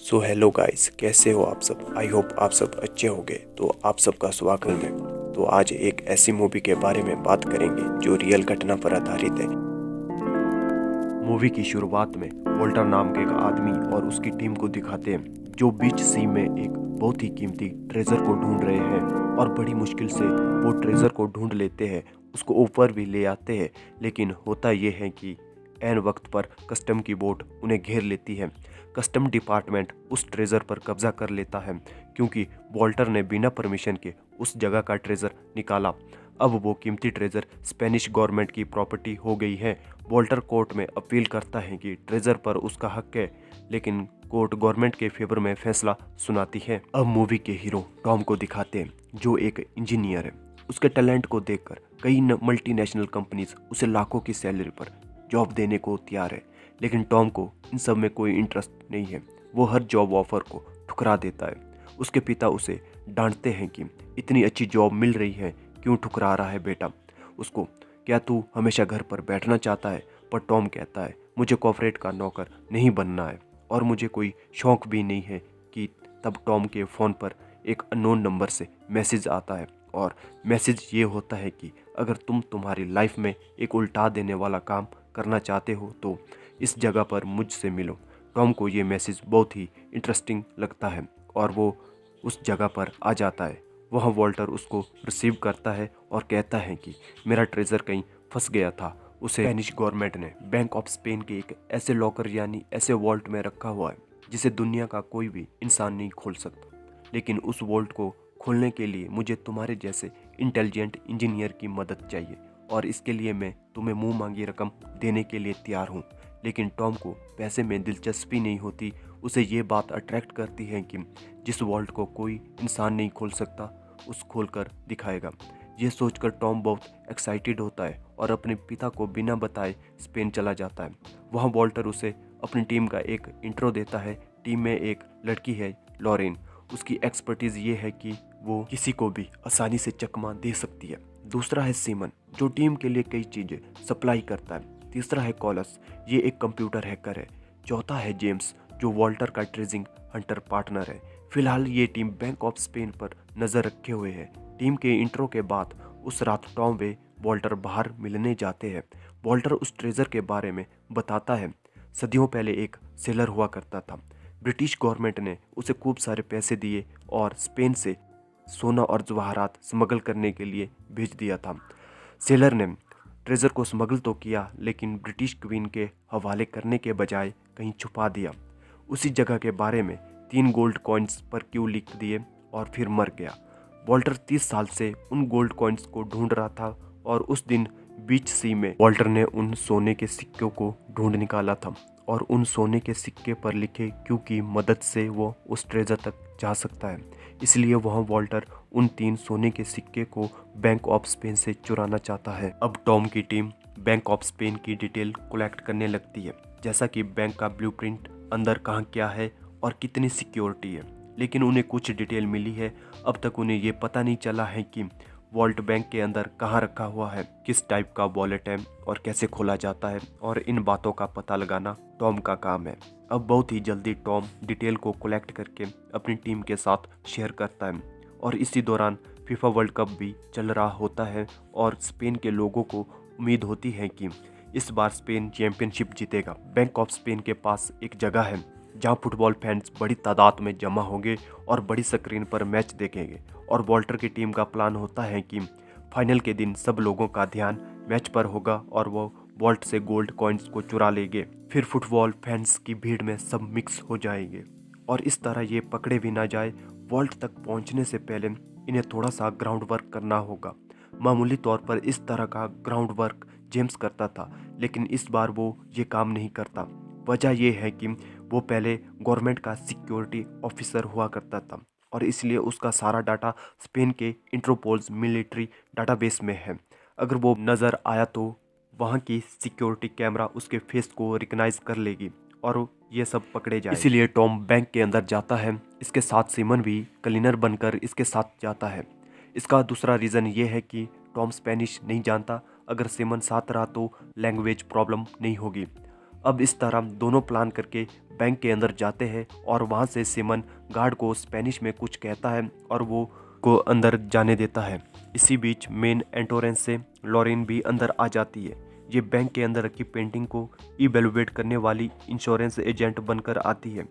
So hello guys, कैसे हो आप सब। आई होप आप सब अच्छे होंगे। तो आप सबका स्वागत है। तो आज एक ऐसी मूवी के बारे में बात करेंगे जो रियल घटना पर आधारित है। मूवी की शुरुआत में वोल्टर नाम के एक आदमी और उसकी टीम को दिखाते हैं जो बीच सी में एक बहुत ही कीमती ट्रेजर को ढूंढ रहे हैं और बड़ी मुश्किल से वो ट्रेजर को ढूंढ लेते हैं। उसको ऊपर भी ले आते हैं, लेकिन होता यह है कि ऐन वक्त पर कस्टम की बोट उन्हें घेर लेती है। कस्टम डिपार्टमेंट उस ट्रेजर पर कब्जा कर लेता है क्योंकि वॉल्टर ने बिना परमिशन के उस जगह का ट्रेजर निकाला। अब वो कीमती ट्रेजर स्पेनिश गवर्नमेंट की प्रॉपर्टी हो गई है। वॉल्टर कोर्ट में अपील करता है कि ट्रेजर पर उसका हक है, लेकिन कोर्ट गवर्नमेंट के फेवर में फैसला सुनाती है। अब मूवी के हीरो टॉम को दिखाते हैं जो एक इंजीनियर है। उसके टैलेंट को देखकर कई मल्टीनेशनल कंपनीज उसे लाखों की सैलरी पर जॉब देने को तैयार है, लेकिन टॉम को इन सब में कोई इंटरेस्ट नहीं है। वो हर जॉब ऑफर को ठुकरा देता है। उसके पिता उसे डांटते हैं कि इतनी अच्छी जॉब मिल रही है, क्यों ठुकरा रहा है बेटा उसको, क्या तू हमेशा घर पर बैठना चाहता है। पर टॉम कहता है मुझे कॉर्पोरेट का नौकर नहीं बनना है और मुझे कोई शौक भी नहीं है। कि तब टॉम के फ़ोन पर एक अननोन नंबर से मैसेज आता है और मैसेज ये होता है कि अगर तुम तुम्हारी लाइफ में एक उल्टा देने वाला काम करना चाहते हो तो इस जगह पर मुझसे मिलो। टॉम को ये मैसेज बहुत ही इंटरेस्टिंग लगता है और वो उस जगह पर आ जाता है। वहाँ वॉल्टर उसको रिसीव करता है और कहता है कि मेरा ट्रेजर कहीं फंस गया था। उसे स्पेनिश गवर्नमेंट ने बैंक ऑफ स्पेन के एक ऐसे लॉकर यानी ऐसे वॉल्ट में रखा हुआ है जिसे दुनिया का कोई भी इंसान नहीं खोल सकता। लेकिन उस वॉल्ट को खोलने के लिए मुझे तुम्हारे जैसे इंटेलिजेंट इंजीनियर की मदद चाहिए और इसके लिए मैं तुम्हें मुंह मांगी रकम देने के लिए तैयार हूँ। लेकिन टॉम को पैसे में दिलचस्पी नहीं होती। उसे ये बात अट्रैक्ट करती है कि जिस वॉल्ट को कोई इंसान नहीं खोल सकता उस खोल कर दिखाएगा। ये सोचकर टॉम बहुत एक्साइटेड होता है और अपने पिता को बिना बताए स्पेन चला जाता है। वहाँ वॉल्टर उसे अपनी टीम का एक इंट्रो देता है। टीम में एक लड़की है लॉरेन। उसकी एक्सपर्टीज़ ये है कि वो किसी को भी आसानी से चकमा दे सकती है। दूसरा है सीमन जो टीम के लिए कई चीज़ें सप्लाई करता है। तीसरा है कॉलस, ये एक कंप्यूटर हैकर है। चौथा है जेम्स जो वॉल्टर का ट्रेजिंग हंटर पार्टनर है। फिलहाल ये टीम बैंक ऑफ स्पेन पर नज़र रखे हुए है। टीम के इंट्रो के बाद उस रात टॉम वे वॉल्टर बाहर मिलने जाते हैं। वॉल्टर उस ट्रेजर के बारे में बताता है। सदियों पहले एक सेलर हुआ करता था। ब्रिटिश गवर्नमेंट ने उसे खूब सारे पैसे दिए और स्पेन से सोना और जवाहरात स्मगल करने के लिए भेज दिया था। सेलर ने ट्रेजर को स्मगल तो किया, लेकिन ब्रिटिश क्वीन के हवाले करने के बजाय कहीं छुपा दिया। उसी जगह के बारे में 3 गोल्ड कॉइन्स पर क्यों लिख दिए और फिर मर गया। वॉल्टर 30 साल से उन गोल्ड कॉइन्स को ढूंढ रहा था और उस दिन बीच सी में वॉल्टर ने उन सोने के सिक्कों को ढूंढ निकाला था और उन सोने के सिक्के पर लिखे क्यों की मदद से वो उस ट्रेजर तक जा सकता है। इसलिए वहाँ वॉल्टर उन 3 सोने के सिक्के को बैंक ऑफ स्पेन से चुराना चाहता है। अब टॉम की टीम बैंक ऑफ स्पेन की डिटेल कलेक्ट करने लगती है, जैसा कि बैंक का ब्लूप्रिंट, अंदर कहाँ क्या है और कितनी सिक्योरिटी है। लेकिन उन्हें कुछ डिटेल मिली है। अब तक उन्हें ये पता नहीं चला है कि वॉल्ट बैंक के अंदर कहाँ रखा हुआ है, किस टाइप का वॉलेट है और कैसे खोला जाता है, और इन बातों का पता लगाना टॉम का काम है। अब बहुत ही जल्दी टॉम डिटेल को कलेक्ट करके अपनी टीम के साथ शेयर करता है और इसी दौरान फीफा वर्ल्ड कप भी चल रहा होता है और स्पेन के लोगों को उम्मीद होती है कि इस बार स्पेन चैंपियनशिप जीतेगा। बैंक ऑफ स्पेन के पास एक जगह है जहां फुटबॉल फैंस बड़ी तादाद में जमा होंगे और बड़ी स्क्रीन पर मैच देखेंगे। और वॉल्टर की टीम का प्लान होता है कि फाइनल के दिन सब लोगों का ध्यान मैच पर होगा और वो वॉल्ट से गोल्ड कॉइन्स को चुरा लेंगे। फिर फुटबॉल फैंस की भीड़ में सब मिक्स हो जाएंगे और इस तरह ये पकड़े भी ना जाए। वॉल्ट तक पहुंचने से पहले इन्हें थोड़ा सा ग्राउंड वर्क करना होगा। मामूली तौर पर इस तरह का ग्राउंड वर्क जेम्स करता था, लेकिन इस बार वो ये काम नहीं करता। वजह यह है कि वो पहले गवर्नमेंट का सिक्योरिटी ऑफिसर हुआ करता था और इसलिए उसका सारा डाटा स्पेन के इंटरपोल्स मिलिट्री डाटाबेस में है। अगर वो नज़र आया तो वहाँ की सिक्योरिटी कैमरा उसके फेस को रिकग्नाइज कर लेगी और ये सब पकड़े जाए। इसीलिए टॉम बैंक के अंदर जाता है। इसके साथ सिमन भी क्लीनर बनकर इसके साथ जाता है। इसका दूसरा रीज़न ये है कि टॉम स्पेनिश नहीं जानता। अगर सिमन साथ रहा तो लैंग्वेज प्रॉब्लम नहीं होगी। अब इस तरह दोनों प्लान करके बैंक के अंदर जाते हैं और वहाँ से सिमन गार्ड को स्पेनिश में कुछ कहता है और वो को अंदर जाने देता है। इसी बीच मेन एंट्रेंस से लॉरेन भी अंदर आ जाती है। ये बैंक के अंदर रखी पेंटिंग को इवैल्यूएट करने वाली इंश्योरेंस एजेंट बनकर आती है।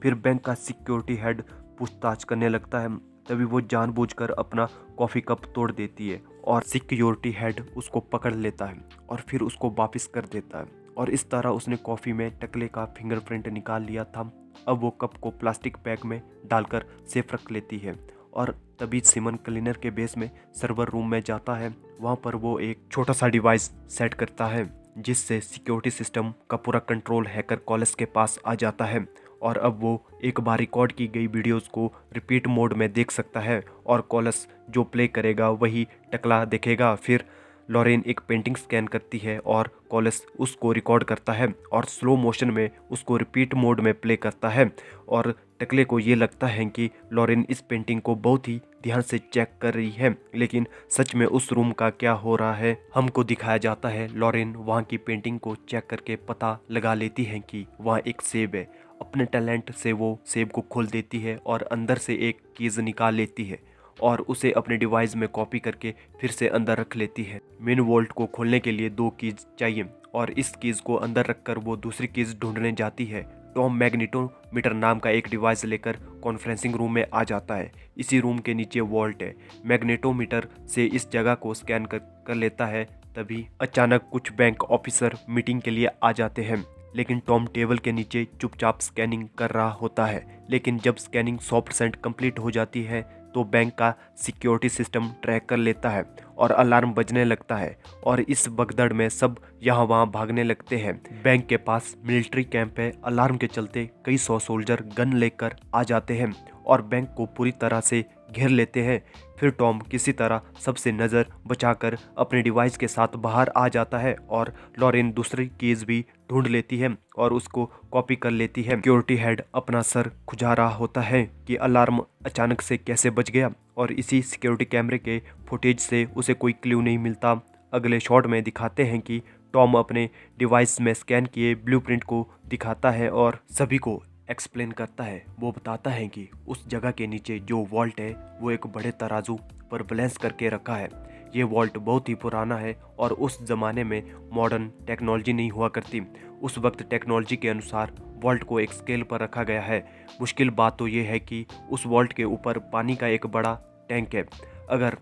फिर बैंक का सिक्योरिटी हेड पूछताछ करने लगता है। तभी वो जानबूझकर अपना कॉफ़ी कप तोड़ देती है और सिक्योरिटी हेड उसको पकड़ लेता है और फिर उसको वापस कर देता है। और इस तरह उसने कॉफ़ी में टकले का फिंगरप्रिंट निकाल लिया था। अब वो कप को प्लास्टिक बैग में डालकर सेफ रख लेती है और तभी सिमन क्लीनर के बेस में सर्वर रूम में जाता है। वहाँ पर वो एक छोटा सा डिवाइस सेट करता है जिससे सिक्योरिटी सिस्टम का पूरा कंट्रोल हैकर कॉलेस के पास आ जाता है और अब वो एक बार रिकॉर्ड की गई वीडियोस को रिपीट मोड में देख सकता है और कॉलेस जो प्ले करेगा वही टकला देखेगा। फिर लॉरेन एक पेंटिंग स्कैन करती है और कॉलेस उसको रिकॉर्ड करता है और स्लो मोशन में उसको रिपीट मोड में प्ले करता है और टकले को ये लगता है कि लॉरेन इस पेंटिंग को बहुत ही ध्यान से चेक कर रही है, लेकिन सच में उस रूम का क्या हो रहा है हमको दिखाया जाता है। लॉरेन वहाँ की पेंटिंग को चेक करके पता लगा लेती है कि वहाँ एक सेब है। अपने टैलेंट से वो सेब को खोल देती है और अंदर से एक कीज निकाल लेती है और उसे अपने डिवाइस में कॉपी करके फिर से अंदर रख लेती है। मेन वॉल्ट को खोलने के लिए 2 कीज चाहिए और इस कीज को अंदर रखकर वो दूसरी कीज ढूंढने जाती है। टॉम मैग्नेटोमीटर नाम का एक डिवाइस लेकर कॉन्फ्रेंसिंग रूम में आ जाता है। इसी रूम के नीचे वॉल्ट है। मैग्नेटोमीटर से इस जगह को स्कैन कर लेता है। तभी अचानक कुछ बैंक ऑफिसर मीटिंग के लिए आ जाते हैं, लेकिन टॉम टेबल के नीचे चुपचाप स्कैनिंग कर रहा होता है। लेकिन जब स्कैनिंग 100% कंप्लीट हो जाती है तो बैंक का सिक्योरिटी सिस्टम ट्रैक कर लेता है और अलार्म बजने लगता है और इस भगदड़ में सब यहाँ वहाँ भागने लगते हैं। बैंक के पास मिलिट्री कैंप है। अलार्म के चलते कई 100 सोल्जर गन लेकर आ जाते हैं और बैंक को पूरी तरह से घेर लेते हैं। फिर टॉम किसी तरह सबसे नज़र बचाकर अपने डिवाइस के साथ बाहर आ जाता है और लॉरेन दूसरी कीज भी ढूंढ लेती है और उसको कॉपी कर लेती है। सिक्योरिटी हेड अपना सर खुजा रहा होता है कि अलार्म अचानक से कैसे बज गया और इसी सिक्योरिटी कैमरे के फुटेज से उसे कोई क्लू नहीं मिलता। अगले शॉट में दिखाते हैं कि टॉम अपने डिवाइस में स्कैन किए ब्लूप्रिंट को दिखाता है और सभी को एक्सप्लेन करता है। वो बताता है कि उस जगह के नीचे जो वॉल्ट है वो एक बड़े तराजू पर बैलेंस करके रखा है। ये वॉल्ट बहुत ही पुराना है और उस ज़माने में मॉडर्न टेक्नोलॉजी नहीं हुआ करती। उस वक्त टेक्नोलॉजी के अनुसार वॉल्ट को एक स्केल पर रखा गया है। मुश्किल बात तो ये है कि उस वॉल्ट के ऊपर पानी का एक बड़ा टैंक है। अगर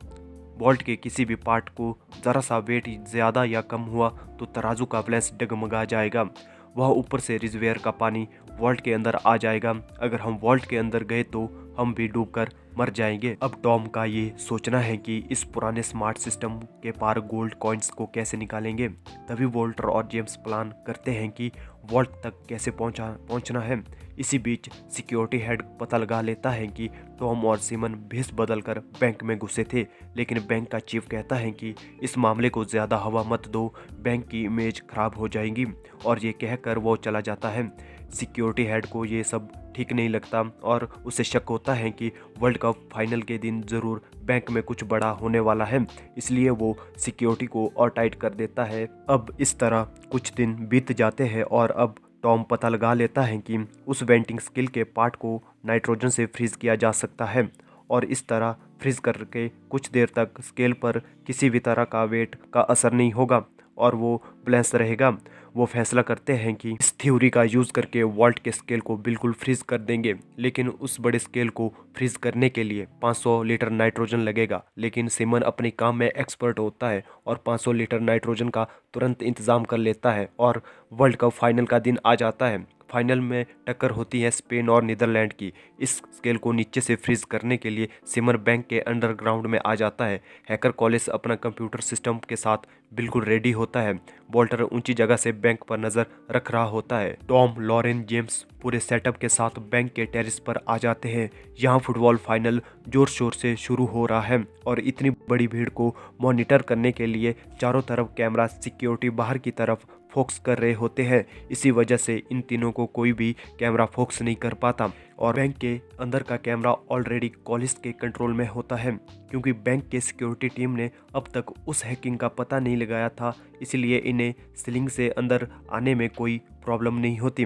वॉल्ट के किसी भी पार्ट को ज़रा सा वेट ज़्यादा या कम हुआ तो तराजू का बैलेंस डगमगा जाएगा। वह ऊपर से रिजर्वायर का पानी वॉल्ट के अंदर आ जाएगा। अगर हम वॉल्ट के अंदर गए तो हम भी डूबकर मर जाएंगे। अब टॉम का ये सोचना है कि इस पुराने स्मार्ट सिस्टम के पार गोल्ड कॉइन्स को कैसे निकालेंगे। तभी वॉल्टर और जेम्स प्लान करते हैं कि वॉल्ट तक कैसे पहुंचना है। इसी बीच सिक्योरिटी हेड पता लगा लेता है कि टॉम और सिमन भेस बदलकर बैंक में घुसे थे, लेकिन बैंक का चीफ कहता है कि इस मामले को ज़्यादा हवा मत दो, बैंक की इमेज खराब हो जाएगी, और ये कहकर वो चला जाता है। सिक्योरिटी हेड को ये सब ठीक नहीं लगता और उसे शक होता है कि वर्ल्ड कप फाइनल के दिन ज़रूर बैंक में कुछ बड़ा होने वाला है, इसलिए वो सिक्योरिटी को और टाइट कर देता है। अब इस तरह कुछ दिन बीत जाते हैं और अब टॉम पता लगा लेता है कि उस वेंटिंग स्किल के पार्ट को नाइट्रोजन से फ्रीज किया जा सकता है और इस तरह फ्रीज करके कुछ देर तक स्केल पर किसी भी तरह का वेट का असर नहीं होगा और वो बैलेंस रहेगा। वो फैसला करते हैं कि इस थ्योरी का यूज़ करके वॉल्ट के स्केल को बिल्कुल फ्रीज कर देंगे, लेकिन उस बड़े स्केल को फ्रीज करने के लिए 500 लीटर नाइट्रोजन लगेगा। लेकिन सिमन अपने काम में एक्सपर्ट होता है और 500 लीटर नाइट्रोजन का तुरंत इंतज़ाम कर लेता है और वर्ल्ड कप फाइनल का दिन आ जाता है। फाइनल में टक्कर होती है स्पेन और नीदरलैंड की। इस स्केल को नीचे से फ्रीज करने के लिए सिमर बैंक के अंडरग्राउंड में आ जाता है। हैकर कॉलेज अपना कंप्यूटर सिस्टम के साथ बिल्कुल रेडी होता है। वॉल्टर ऊंची जगह से बैंक पर नजर रख रहा होता है। टॉम, लॉरेन, जेम्स पूरे सेटअप के साथ बैंक के टेरिस पर आ जाते हैं। यहाँ फुटबॉल फाइनल जोर शोर से शुरू हो रहा है और इतनी बड़ी भीड़ को मॉनिटर करने के लिए चारों तरफ कैमरा सिक्योरिटी बाहर की तरफ फोकस कर रहे होते हैं। इसी वजह से इन तीनों को कोई भी कैमरा फोकस नहीं कर पाता और बैंक के अंदर का कैमरा ऑलरेडी कॉलिस के कंट्रोल में होता है, क्योंकि बैंक के सिक्योरिटी टीम ने अब तक उस हैकिंग का पता नहीं लगाया था, इसलिए इन्हें सीलिंग से अंदर आने में कोई प्रॉब्लम नहीं होती।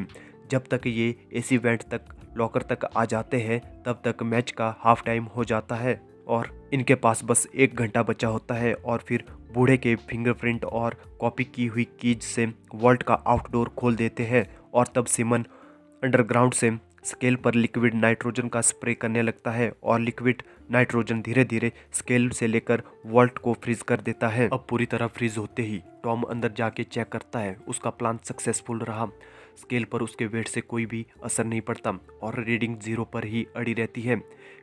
जब तक ये एसी वेंट तक लॉकर तक आ जाते हैं तब तक मैच का हाफ टाइम हो जाता है और इनके पास बस 1 घंटा बचा होता है और फिर बूढ़े के फिंगरप्रिंट और कॉपी की हुई कीज से वॉल्ट का आउटडोर खोल देते हैं और तब सिमन अंडरग्राउंड से स्केल पर लिक्विड नाइट्रोजन का स्प्रे करने लगता है और लिक्विड नाइट्रोजन धीरे धीरे स्केल से लेकर वॉल्ट को फ्रीज कर देता है। अब पूरी तरह फ्रीज होते ही टॉम अंदर जाके चेक करता है। उसका प्लान सक्सेसफुल रहा। स्केल पर उसके वेट से कोई भी असर नहीं पड़ता और रीडिंग 0 पर ही अड़ी रहती है।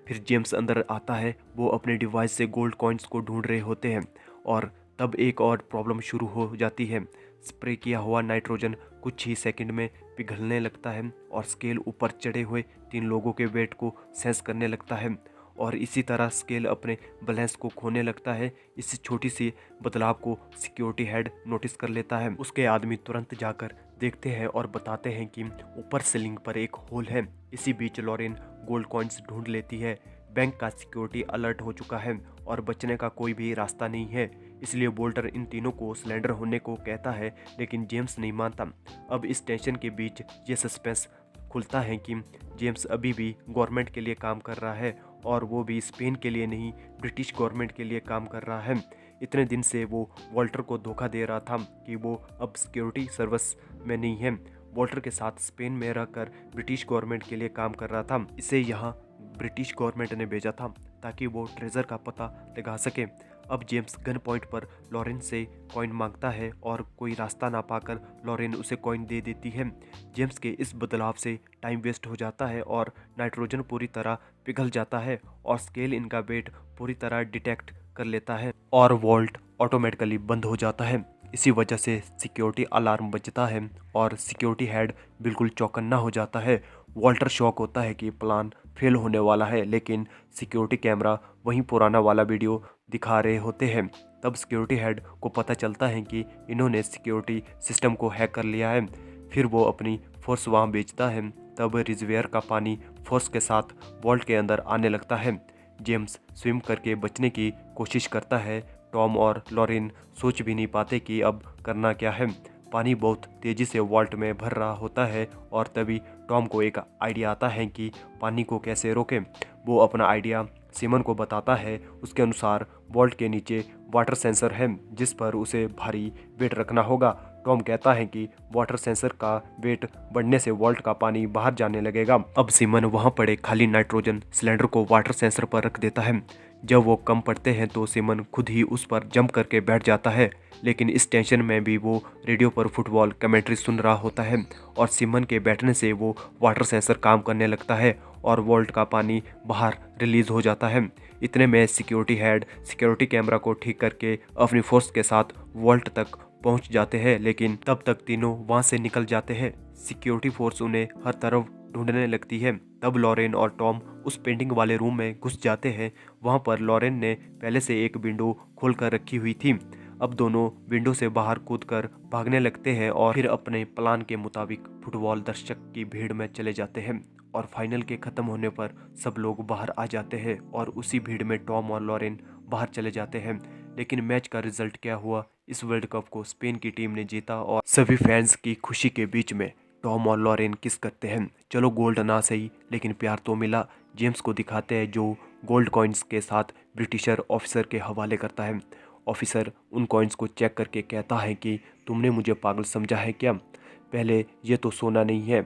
फिर जेम्स अंदर आता है। वो अपने डिवाइस से गोल्ड कॉइन्स को ढूंढ रहे होते हैं और तब एक और प्रॉब्लम शुरू हो जाती है। स्प्रे किया हुआ नाइट्रोजन कुछ ही सेकंड में पिघलने लगता है और स्केल ऊपर चढ़े हुए 3 लोगों के वेट को सेंस करने लगता है और इसी तरह स्केल अपने बैलेंस को खोने लगता है। इस छोटी सी बदलाव को सिक्योरिटी हेड नोटिस कर लेता है। उसके आदमी तुरंत जाकर देखते हैं और बताते हैं कि ऊपर सीलिंग पर एक होल है। इसी बीच लॉरेन गोल्ड कॉइन्स ढूंढ लेती है। बैंक का सिक्योरिटी अलर्ट हो चुका है और बचने का कोई भी रास्ता नहीं है, इसलिए बोल्टर इन तीनों को सिलेंडर होने को कहता है, लेकिन जेम्स नहीं मानता। अब इस टेंशन के बीच ये सस्पेंस खुलता है कि जेम्स अभी भी गवर्नमेंट के लिए काम कर रहा है और वो भी स्पेन के लिए नहीं, ब्रिटिश गवर्नमेंट के लिए काम कर रहा है। इतने दिन से वो वॉल्टर को धोखा दे रहा था कि वो अब सिक्योरिटी सर्विस में नहीं है। वॉल्टर के साथ स्पेन में रहकर ब्रिटिश गवर्नमेंट के लिए काम कर रहा था। इसे यहाँ ब्रिटिश गवर्नमेंट ने भेजा था ताकि वो ट्रेजर का पता लगा सके। अब जेम्स गन पॉइंट पर लॉरेन से कॉइन मांगता है और कोई रास्ता ना पाकर लॉरेन उसे कॉइन दे देती है। जेम्स के इस बदलाव से टाइम वेस्ट हो जाता है और नाइट्रोजन पूरी तरह पिघल जाता है और स्केल इनका वेट पूरी तरह डिटेक्ट कर लेता है और वॉल्ट ऑटोमेटिकली बंद हो जाता है। इसी वजह से सिक्योरिटी अलार्म बजता है और सिक्योरिटी हेड बिल्कुल चौकन्ना हो जाता है। वॉल्टर शॉक होता है कि प्लान फेल होने वाला है, लेकिन सिक्योरिटी कैमरा वहीं पुराना वाला वीडियो दिखा रहे होते हैं। तब सिक्योरिटी हेड को पता चलता है कि इन्होंने सिक्योरिटी सिस्टम को हैक कर लिया है। फिर वो अपनी फोर्स वहाँ भेजता है। तब रिजर्वायर का पानी फोर्स के साथ वॉल्ट के अंदर आने लगता है। जेम्स स्विम करके बचने की कोशिश करता है। टॉम और लॉरेन सोच भी नहीं पाते कि अब करना क्या है। पानी बहुत तेज़ी से वॉल्ट में भर रहा होता है और तभी टॉम को एक आइडिया आता है कि पानी को कैसे रोकें। वो अपना आइडिया सिमन को बताता है। उसके अनुसार वॉल्ट के नीचे वाटर सेंसर है जिस पर उसे भारी वेट रखना होगा। टॉम कहता है कि वाटर सेंसर का वेट बढ़ने से वॉल्ट का पानी बाहर जाने लगेगा। अब सिमन वहां पड़े खाली नाइट्रोजन सिलेंडर को वाटर सेंसर पर रख देता है। जब वो कम पड़ते हैं तो सिमन खुद ही उस पर जंप करके बैठ जाता है, लेकिन इस टेंशन में भी वो रेडियो पर फुटबॉल कमेंट्री सुन रहा होता है और सिमन के बैठने से वो वाटर सेंसर काम करने लगता है और वॉल्ट का पानी बाहर रिलीज हो जाता है। इतने में सिक्योरिटी हेड सिक्योरिटी कैमरा को ठीक करके अपनी फोर्स के साथ वॉल्ट तक पहुंच जाते हैं, लेकिन तब तक तीनों वहां से निकल जाते हैं। सिक्योरिटी फोर्स उन्हें हर तरफ ढूंढने लगती है। तब लॉरेन और टॉम उस पेंटिंग वाले रूम में घुस जाते हैं। वहां पर लॉरेन ने पहले से एक विंडो खोल कर रखी हुई थी। अब दोनों विंडो से बाहर कूदकर भागने लगते हैं और फिर अपने प्लान के मुताबिक फुटबॉल दर्शक की भीड़ में चले जाते हैं और फाइनल के खत्म होने पर सब लोग बाहर आ जाते हैं और उसी भीड़ में टॉम और लॉरेन बाहर चले जाते हैं। लेकिन मैच का रिजल्ट क्या हुआ? इस वर्ल्ड कप को स्पेन की टीम ने जीता और सभी फैंस की खुशी के बीच में टॉम और लॉरेन किस करते हैं। चलो गोल्ड ना सही, लेकिन प्यार तो मिला। जेम्स को दिखाते हैं जो गोल्ड कॉइन्स के साथ ब्रिटिशर ऑफिसर के हवाले करता है। ऑफिसर उन कॉइन्स को चेक करके कहता है कि तुमने मुझे पागल समझा है क्या? पहले ये तो सोना नहीं है,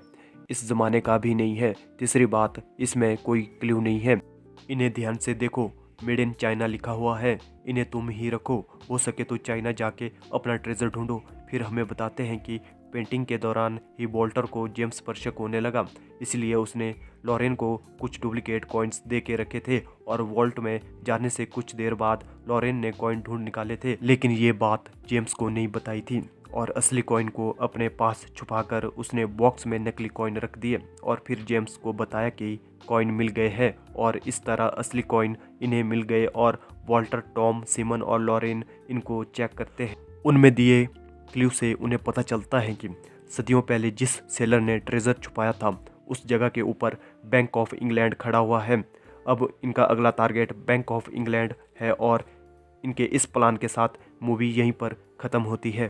इस ज़माने का भी नहीं है। तीसरी बात, इसमें कोई क्ल्यू नहीं है। इन्हें ध्यान से देखो, मेड इन चाइना लिखा हुआ है। इन्हें तुम ही रखो, हो सके तो चाइना जाके अपना ट्रेजर ढूंढो। फिर हमें बताते हैं कि पेंटिंग के दौरान ही बोल्टर को जेम्स पर शक होने लगा, इसलिए उसने लॉरेन को कुछ डुप्लीकेट कॉइन्स दे के रखे थे और वॉल्ट में जाने से कुछ देर बाद लॉरेन ने कॉइन ढूंढ निकाले थे। लेकिन ये बात जेम्स को नहीं बताई थी और असली कॉइन को अपने पास छुपाकर उसने बॉक्स में नकली कॉइन रख दिए और फिर जेम्स को बताया कि कॉइन मिल गए हैं और इस तरह असली कॉइन इन्हें मिल गए और वॉल्टर, टॉम, सिमन और लॉरेन इनको चेक करते हैं। उनमें दिए क्ल्यू से उन्हें पता चलता है कि सदियों पहले जिस सेलर ने ट्रेजर छुपाया था उस जगह के ऊपर बैंक ऑफ इंग्लैंड खड़ा हुआ है। अब इनका अगला टारगेट बैंक ऑफ इंग्लैंड है और इनके इस प्लान के साथ मूवी यहीं पर ख़त्म होती है।